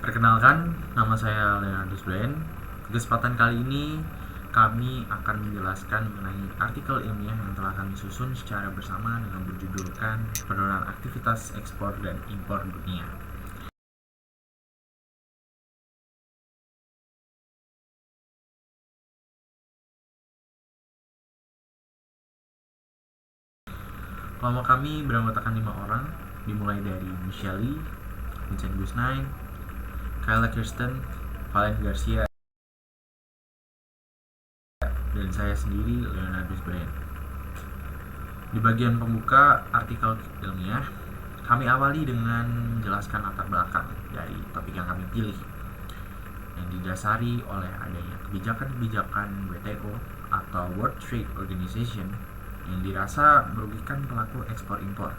Perkenalkan, nama saya Leonardus Brian. Di kesempatan kali ini kami akan menjelaskan mengenai artikel ilmiah yang telah kami susun secara bersama dengan berjudulkan Penurunan Aktivitas Ekspor dan Impor Dunia. Kelompok kami beranggotakan 5 orang, dimulai dari Michelle Lee, Vincent Gusnain, Kayla Kirsten, Valen Garcia, dan saya sendiri Leonardus Brian. Di bagian pembuka artikel ilmiah, kami awali dengan menjelaskan latar belakang dari topik yang kami pilih, yang didasari oleh adanya kebijakan-kebijakan WTO atau World Trade Organization yang dirasa merugikan pelaku ekspor-impor,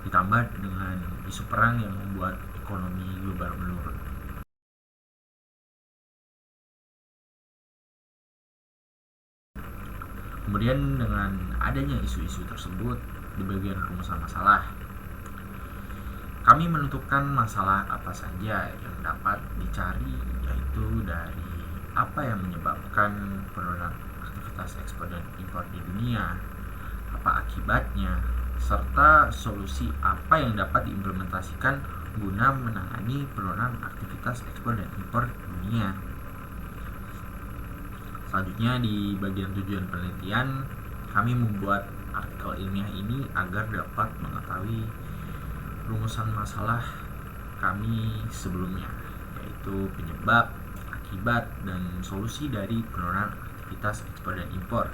ditambah dengan isu perang yang membuat ekonomi global menurun. Kemudian dengan adanya isu-isu tersebut, di bagian rumusan masalah, kami menentukan masalah apa saja yang dapat dicari, yaitu dari apa yang menyebabkan penurunan aktivitas ekspor dan impor di dunia, apa akibatnya, serta solusi apa yang dapat diimplementasikan guna menangani penurunan aktivitas ekspor dan impor dunia. Selanjutnya di bagian tujuan penelitian, kami membuat artikel ilmiah ini agar dapat mengetahui rumusan masalah kami sebelumnya, yaitu penyebab, akibat, dan solusi dari penurunan aktivitas ekspor dan impor.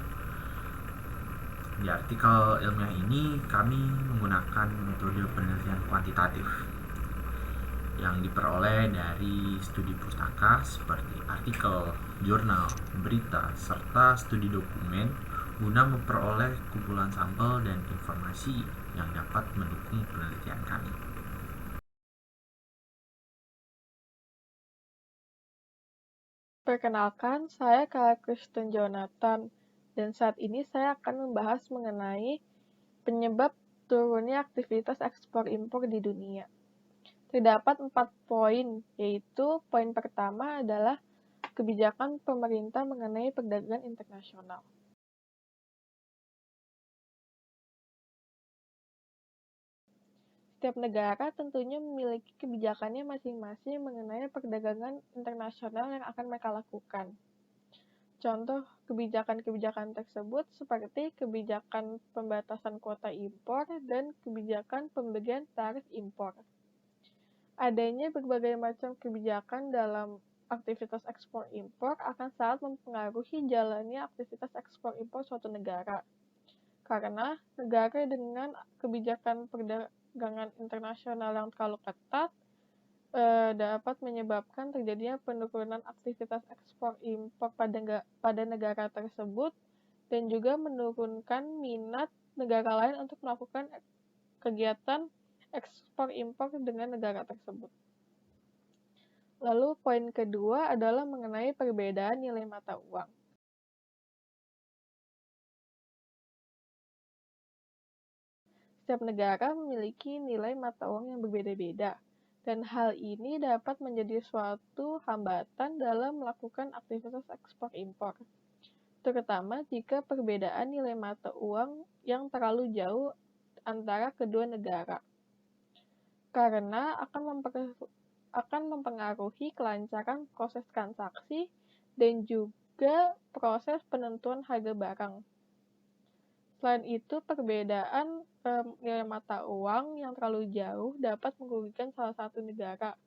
Di artikel ilmiah ini kami menggunakan metode penelitian kuantitatif yang diperoleh dari studi pustaka seperti artikel, jurnal, berita, serta studi dokumen guna memperoleh kumpulan sampel dan informasi yang dapat mendukung penelitian kami. Perkenalkan, saya Kak Kristen Jonathan, dan saat ini saya akan membahas mengenai penyebab turunnya aktivitas ekspor-impor di dunia. Terdapat 4 poin, yaitu poin pertama adalah kebijakan pemerintah mengenai perdagangan internasional. Setiap negara tentunya memiliki kebijakannya masing-masing mengenai perdagangan internasional yang akan mereka lakukan. Contoh kebijakan-kebijakan tersebut seperti kebijakan pembatasan kuota impor dan kebijakan pemberian tarif impor. Adanya berbagai macam kebijakan dalam aktivitas ekspor-impor akan sangat mempengaruhi jalannya aktivitas ekspor-impor suatu negara. Karena negara dengan kebijakan perdagangan internasional yang terlalu ketat dapat menyebabkan terjadinya penurunan aktivitas ekspor impor pada negara tersebut dan juga menurunkan minat negara lain untuk melakukan kegiatan ekspor impor dengan negara tersebut. Lalu poin kedua adalah mengenai perbedaan nilai mata uang. Setiap negara memiliki nilai mata uang yang berbeda-beda, dan hal ini dapat menjadi suatu hambatan dalam melakukan aktivitas ekspor-impor, terutama jika perbedaan nilai mata uang yang terlalu jauh antara kedua negara, karena akan mempengaruhi kelancaran proses transaksi dan juga proses penentuan harga barang. Selain itu, perbedaan nilai mata uang yang terlalu jauh dapat merugikan salah satu negara,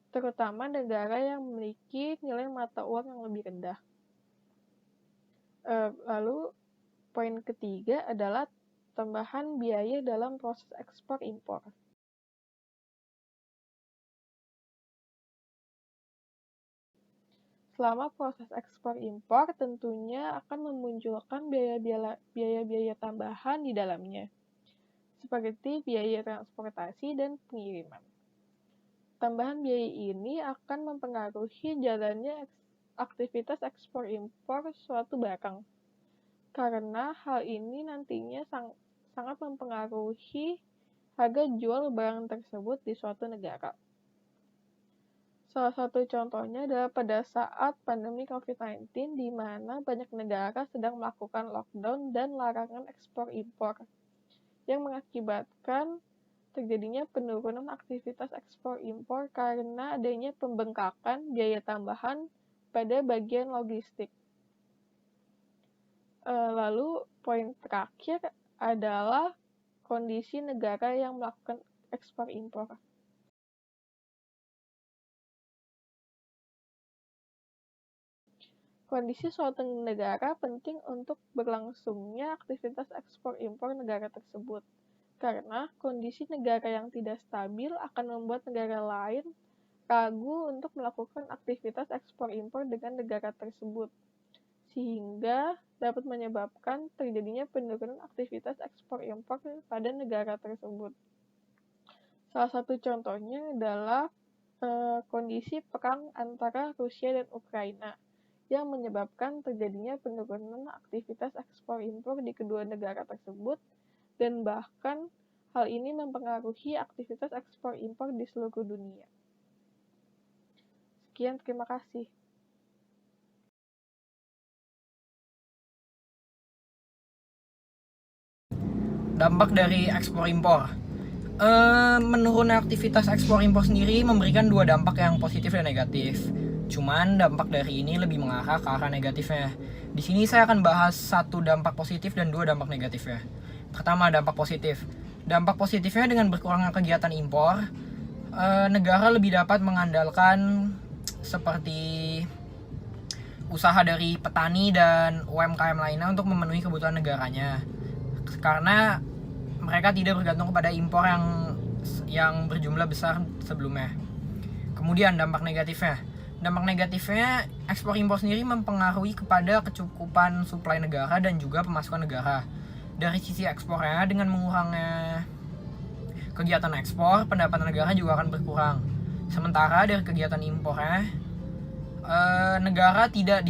terutama negara yang memiliki nilai mata uang yang lebih rendah. Lalu, poin ketiga adalah tambahan biaya dalam proses ekspor-impor. Selama proses ekspor-impor, tentunya akan memunculkan biaya-biaya tambahan di dalamnya, seperti biaya transportasi dan pengiriman. Tambahan biaya ini akan mempengaruhi jalannya aktivitas ekspor-impor suatu barang, karena hal ini nantinya sangat mempengaruhi harga jual barang tersebut di suatu negara. Salah satu contohnya adalah pada saat pandemi COVID-19, di mana banyak negara sedang melakukan lockdown dan larangan ekspor-impor, yang mengakibatkan terjadinya penurunan aktivitas ekspor-impor karena adanya pembengkakan biaya tambahan pada bagian logistik. Lalu, poin terakhir adalah kondisi negara yang melakukan ekspor-impor. Kondisi suatu negara penting untuk berlangsungnya aktivitas ekspor-impor negara tersebut, karena kondisi negara yang tidak stabil akan membuat negara lain ragu untuk melakukan aktivitas ekspor-impor dengan negara tersebut, sehingga dapat menyebabkan terjadinya penurunan aktivitas ekspor-impor pada negara tersebut. Salah satu contohnya adalah kondisi perang antara Rusia dan Ukraina, yang menyebabkan terjadinya penurunan aktivitas ekspor-impor di kedua negara tersebut, dan bahkan hal ini mempengaruhi aktivitas ekspor-impor di seluruh dunia. Sekian, terima kasih. Dampak dari ekspor-impor. Menurunnya aktivitas ekspor-impor sendiri memberikan dua dampak yang positif dan negatif. Cuman dampak dari ini lebih mengarah ke arah negatifnya. Di sini saya akan bahas satu dampak positif dan dua dampak negatifnya. Pertama, dampak positif. Dampak positifnya dengan berkurangnya kegiatan impor, negara lebih dapat mengandalkan seperti usaha dari petani dan UMKM lainnya untuk memenuhi kebutuhan negaranya. Karena mereka tidak bergantung kepada impor yang berjumlah besar sebelumnya. Kemudian dampak negatifnya. Dampak negatifnya, ekspor impor sendiri mempengaruhi kepada kecukupan suplai negara dan juga pemasukan negara. Dari sisi ekspornya, dengan mengurangnya kegiatan ekspor, pendapatan negara juga akan berkurang. Sementara dari kegiatan impornya, negara tidak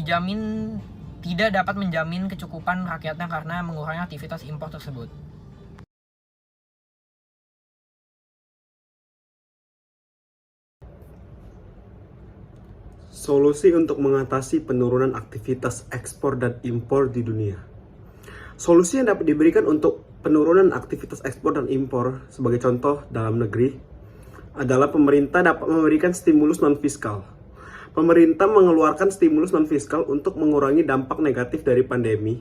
dapat menjamin kecukupan rakyatnya karena mengurangi aktivitas impor tersebut. Solusi untuk mengatasi penurunan aktivitas ekspor dan impor di dunia. Solusi yang dapat diberikan untuk penurunan aktivitas ekspor dan impor sebagai contoh dalam negeri adalah pemerintah dapat memberikan stimulus non-fiskal. Pemerintah mengeluarkan stimulus non-fiskal untuk mengurangi dampak negatif dari pandemi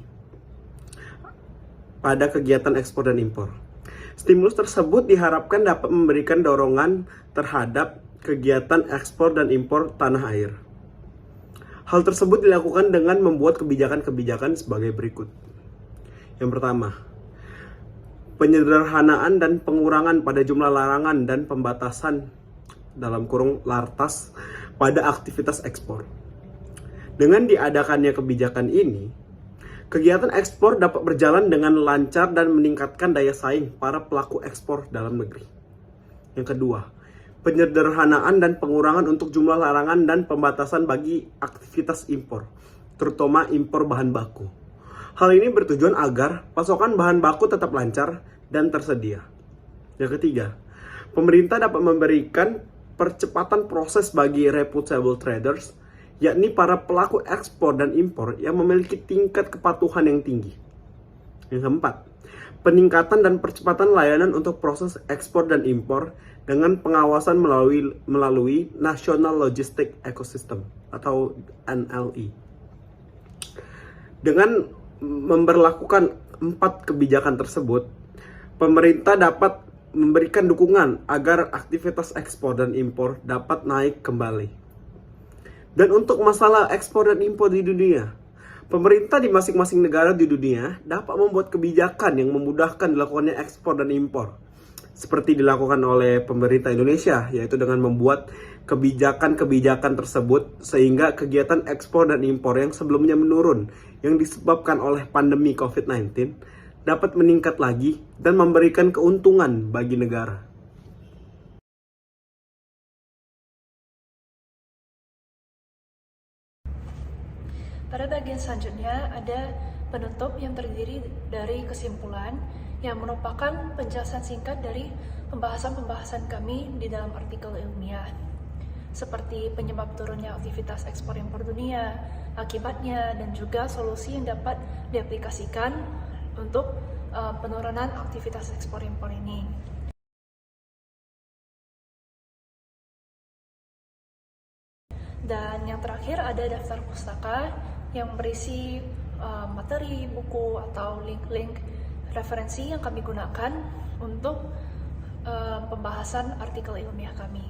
pada kegiatan ekspor dan impor. Stimulus tersebut diharapkan dapat memberikan dorongan terhadap kegiatan ekspor dan impor tanah air. Hal tersebut dilakukan dengan membuat kebijakan-kebijakan sebagai berikut. Yang pertama, penyederhanaan dan pengurangan pada jumlah larangan dan pembatasan dalam kurung lartas pada aktivitas ekspor. Dengan diadakannya kebijakan ini, kegiatan ekspor dapat berjalan dengan lancar dan meningkatkan daya saing para pelaku ekspor dalam negeri. Yang kedua, penyederhanaan dan pengurangan untuk jumlah larangan dan pembatasan bagi aktivitas impor, terutama impor bahan baku. Hal ini bertujuan agar pasokan bahan baku tetap lancar dan tersedia. Yang ketiga, pemerintah dapat memberikan percepatan proses bagi reputable traders, yakni para pelaku ekspor dan impor yang memiliki tingkat kepatuhan yang tinggi. Yang keempat, peningkatan dan percepatan layanan untuk proses ekspor dan impor dengan pengawasan melalui National Logistic Ecosystem atau NLE. Dengan memberlakukan 4 kebijakan tersebut, pemerintah dapat memberikan dukungan agar aktivitas ekspor dan impor dapat naik kembali. Dan untuk masalah ekspor dan impor di dunia, pemerintah di masing-masing negara di dunia dapat membuat kebijakan yang memudahkan dilakukannya ekspor dan impor. Seperti dilakukan oleh pemerintah Indonesia, yaitu dengan membuat kebijakan-kebijakan tersebut sehingga kegiatan ekspor dan impor yang sebelumnya menurun yang disebabkan oleh pandemi COVID-19 dapat meningkat lagi dan memberikan keuntungan bagi negara. Pada bagian selanjutnya ada penutup yang terdiri dari kesimpulan yang merupakan penjelasan singkat dari pembahasan-pembahasan kami di dalam artikel ilmiah. seperti penyebab turunnya aktivitas ekspor-impor dunia, akibatnya, dan juga solusi yang dapat diaplikasikan untuk penurunan aktivitas ekspor-impor ini. Dan yang terakhir ada daftar pustaka yang berisi materi, buku, atau link-link referensi yang kami gunakan untuk pembahasan artikel ilmiah kami.